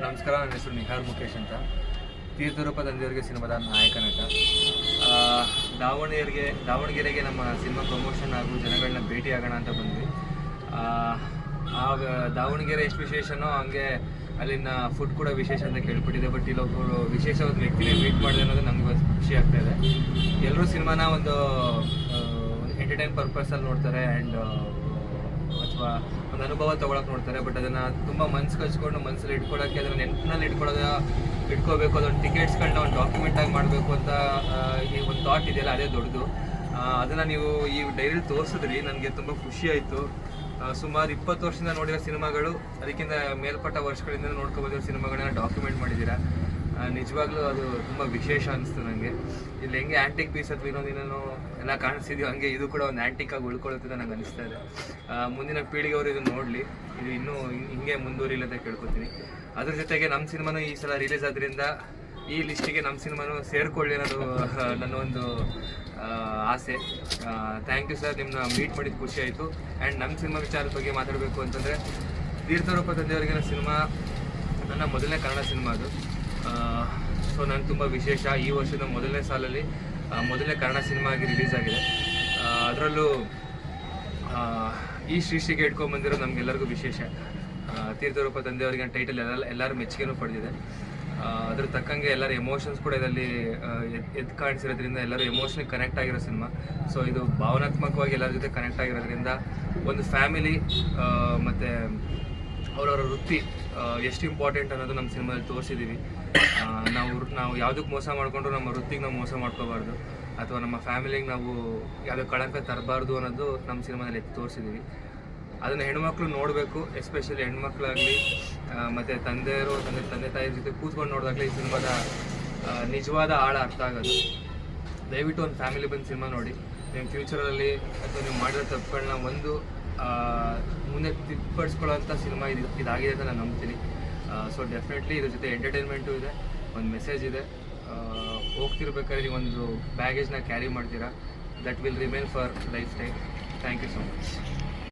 ನಮಸ್ಕಾರ, ನನ್ನ ಹೆಸರು ನಿಹಾರ್ ಮುಖೇಶ್ ಅಂತ. ತೀರ್ಥರೂಪ ತಂದೆಯವರಿಗೆ ಸಿನಿಮಾದ ನಾಯಕ ನಟ. ದಾವಣಗೆರೆಗೆ ನಮ್ಮ ಸಿನಿಮಾ ಪ್ರಮೋಷನ್ ಹಾಗೂ ಜನಗಳನ್ನ ಭೇಟಿಯಾಗೋಣ ಅಂತ ಬಂದ್ವಿ. ಆಗ ದಾವಣಗೆರೆ ಎಷ್ಟು ವಿಶೇಷನೋ ಹಂಗೆ ಅಲ್ಲಿನ ಫುಡ್ ಕೂಡ ವಿಶೇಷ ಅಂತ ಕೇಳ್ಬಿಟ್ಟಿದೆ. ಬಟ್ ಇಲ್ಲೊಬ್ಬರು ವಿಶೇಷವಾದ ವ್ಯಕ್ತಿನೇ ಮೀಟ್ ಮಾಡಿದೆ ಅನ್ನೋದು ನಮ್ಗೆ ಖುಷಿ ಆಗ್ತಾ ಇದೆ. ಎಲ್ಲರೂ ಸಿನಿಮಾನ ಒಂದು ಎಂಟರ್ಟೈನ್ ಪರ್ಪಸಲ್ಲಿ ನೋಡ್ತಾರೆ ಆ್ಯಂಡ್ ಅಥವಾ ಒಂದು ಅನುಭವ ತೊಗೊಳಕ್ಕೆ ನೋಡ್ತಾರೆ. ಬಟ್ ಅದನ್ನು ತುಂಬ ಮನ್ಸು ಕಚ್ಕೊಂಡು ಮನಸ್ಸಲ್ಲಿ ಇಟ್ಕೊಳ್ಳೋಕ್ಕೆ, ಅದನ್ನು ನೆನಪಿನಲ್ಲಿ ಇಟ್ಕೋಬೇಕು, ಅದೊಂದು ಟಿಕೆಟ್ಸ್ಗಳನ್ನ ಒಂದು ಡಾಕ್ಯುಮೆಂಟಾಗಿ ಮಾಡಬೇಕು ಅಂತ ಈ ಒಂದು ಥಾಟ್ ಇದೆಯಲ್ಲ, ಅದೇ ದೊಡ್ಡದು. ಅದನ್ನು ನೀವು ಈ ಡೈರಿಲಿ ತೋರಿಸಿದ್ರಿ, ನನಗೆ ತುಂಬ ಖುಷಿ ಆಯಿತು. ಸುಮಾರು 20 ವರ್ಷದಿಂದ ನೋಡಿರೋ ಸಿನಿಮಾಗಳು, ಅದಕ್ಕಿಂತ ಮೇಲ್ಪಟ್ಟ ವರ್ಷಗಳಿಂದ ನೋಡ್ಕೊಬೋದಿರೋ ಸಿನಿಮಾಗಳನ್ನ ಡಾಕ್ಯುಮೆಂಟ್ ಮಾಡಿದ್ದೀರಾ. ನಿಜವಾಗ್ಲೂ ಅದು ತುಂಬ ವಿಶೇಷ ಅನಿಸ್ತು ನನಗೆ. ಇಲ್ಲಿ ಹೆಂಗೆ ಆ್ಯಂಟಿಕ್ ಪೀಸ್ ಅಥವಾ ಇನ್ನೊಂದಿನೋ ಎಲ್ಲ ಕಾಣಿಸ್ತಿದ್ಯೋ ಹಂಗೆ ಇದು ಕೂಡ ಒಂದು ಆ್ಯಂಟಿಕ್ಕಾಗಿ ಉಳ್ಕೊಳ್ಳುತ್ತೆ ನಂಗೆ ಅನಿಸ್ತಾ ಇದೆ. ಮುಂದಿನ ಪೀಳಿಗೆಯವರು ಇದನ್ನು ನೋಡಲಿ, ಇದು ಇನ್ನೂ ಹಿಂಗೆ ಮುಂದುವರಿಲಿ ಅಂತ ಕೇಳ್ಕೊತೀನಿ. ಅದ್ರ ಜೊತೆಗೆ ನಮ್ಮ ಸಿನಿಮಾನು ಈ ಸಲ ರಿಲೀಸ್ ಆದ್ರಿಂದ ಈ ಲಿಸ್ಟಿಗೆ ನಮ್ಮ ಸಿನಿಮಾನು ಸೇರಿಕೊಳ್ಳಿ ಅನ್ನೋದು ನನ್ನ ಒಂದು ಆಸೆ. ಥ್ಯಾಂಕ್ ಯು ಸರ್, ನಿಮ್ಮನ್ನ ಮೀಟ್ ಮಾಡಿದ ಖುಷಿ ಆಯಿತು. ಆ್ಯಂಡ್ ನಮ್ಮ ಸಿನಿಮಾ ವಿಚಾರದ ಬಗ್ಗೆ ಮಾತಾಡಬೇಕು ಅಂತಂದರೆ, ತೀರ್ಥರೂಪ ತಂದೆಯವರಿಗೆ ಸಿನಿಮಾ ನನ್ನ ಮೊದಲನೇ ಕನ್ನಡ ಸಿನಿಮಾ ಅದು. ಸೊ ನಾನು ತುಂಬ ವಿಶೇಷ, ಈ ವರ್ಷದ ಮೊದಲನೇ ಸಾಲಲ್ಲಿ ಮೊದಲನೇ ಕನ್ನಡ ಸಿನಿಮಾ ಆಗಿ ರಿಲೀಸ್ ಆಗಿದೆ. ಅದರಲ್ಲೂ ಈ ಶ್ರೀಶ್ರೀಗೆ ಇಟ್ಕೊಂಡ್ಬಂದಿರೋ ನಮಗೆಲ್ಲರಿಗೂ ವಿಶೇಷ. ತೀರ್ಥರೂಪ ತಂದೆಯವರಿಗೆ ಟೈಟಲ್ ಎಲ್ಲರೂ ಮೆಚ್ಚುಗೆನೂ ಪಡೆದಿದೆ. ಅದ್ರ ತಕ್ಕಂಗೆ ಎಲ್ಲರ ಎಮೋಷನ್ಸ್ ಕೂಡ ಇದರಲ್ಲಿ ಎದ್ದು ಕಾಣಿಸಿರೋದ್ರಿಂದ ಎಲ್ಲರೂ ಎಮೋಷನ್ಗೆ ಕನೆಕ್ಟ್ ಆಗಿರೋ ಸಿನಿಮಾ. ಸೊ ಇದು ಭಾವನಾತ್ಮಕವಾಗಿ ಎಲ್ಲರ ಜೊತೆ ಕನೆಕ್ಟ್ ಆಗಿರೋದ್ರಿಂದ ಒಂದು ಫ್ಯಾಮಿಲಿ ಮತ್ತು ಅವರವರ ವೃತ್ತಿ ಎಷ್ಟು ಇಂಪಾರ್ಟೆಂಟ್ ಅನ್ನೋದು ನಮ್ಮ ಸಿನಿಮಾದಲ್ಲಿ ತೋರಿಸಿದ್ದೀವಿ. ನಾವು ಯಾವುದಕ್ಕೆ ಮೋಸ ಮಾಡಿಕೊಂಡ್ರು ನಮ್ಮ ವೃತ್ತಿಗೆ ನಾವು ಮೋಸ ಮಾಡ್ಕೋಬಾರ್ದು, ಅಥವಾ ನಮ್ಮ ಫ್ಯಾಮಿಲಿಗೆ ನಾವು ಯಾವುದೇ ಕಳಂಕ ತರಬಾರ್ದು ಅನ್ನೋದು ನಮ್ಮ ಸಿನಿಮಾದಲ್ಲಿ ತೋರಿಸಿದ್ದೀವಿ. ಅದನ್ನು ಹೆಣ್ಮಕ್ಳು ನೋಡಬೇಕು, ಎಸ್ಪೆಷಲಿ ಹೆಣ್ಮಕ್ಳಾಗಲಿ ಮತ್ತು ತಂದೆ ತಾಯಿ ಜೊತೆ ಕೂತ್ಕೊಂಡು ನೋಡಿದಾಗಲೇ ಈ ಸಿನಿಮಾದ ನಿಜವಾದ ಆಳ ಅರ್ಥ ಆಗೋದು. ದಯವಿಟ್ಟು ಒಂದು ಫ್ಯಾಮಿಲಿ ಬಂದು ಸಿನಿಮಾ ನೋಡಿ. ನಿಮ್ಮ ಫ್ಯೂಚರಲ್ಲಿ ಅಥವಾ ನೀವು ಮಾಡಿರೋ ತಪ್ಪುಗಳನ್ನ ಮುಂದೆ ತಿದ್ದುಪಡಿಸ್ಕೊಳ್ಳೋಂಥ ಸಿನಿಮಾ ಇದಾಗಿದೆ ಅಂತ ನಾನು ನಂಬ್ತೀನಿ. ಸೊ ಡೆಫಿನೆಟ್ಲಿ ಇದ್ರ ಜೊತೆ ಎಂಟರ್ಟೈನ್ಮೆಂಟು ಇದೆ, ಒಂದು ಮೆಸೇಜ್ ಇದೆ. ಹೋಗ್ತಿರ್ಬೇಕಾದ್ರೆ ನೀವು ಒಂದು ಬ್ಯಾಗೇಜ್ನ ಕ್ಯಾರಿ ಮಾಡ್ತೀರಾ, that will remain for lifetime. Thank you so much.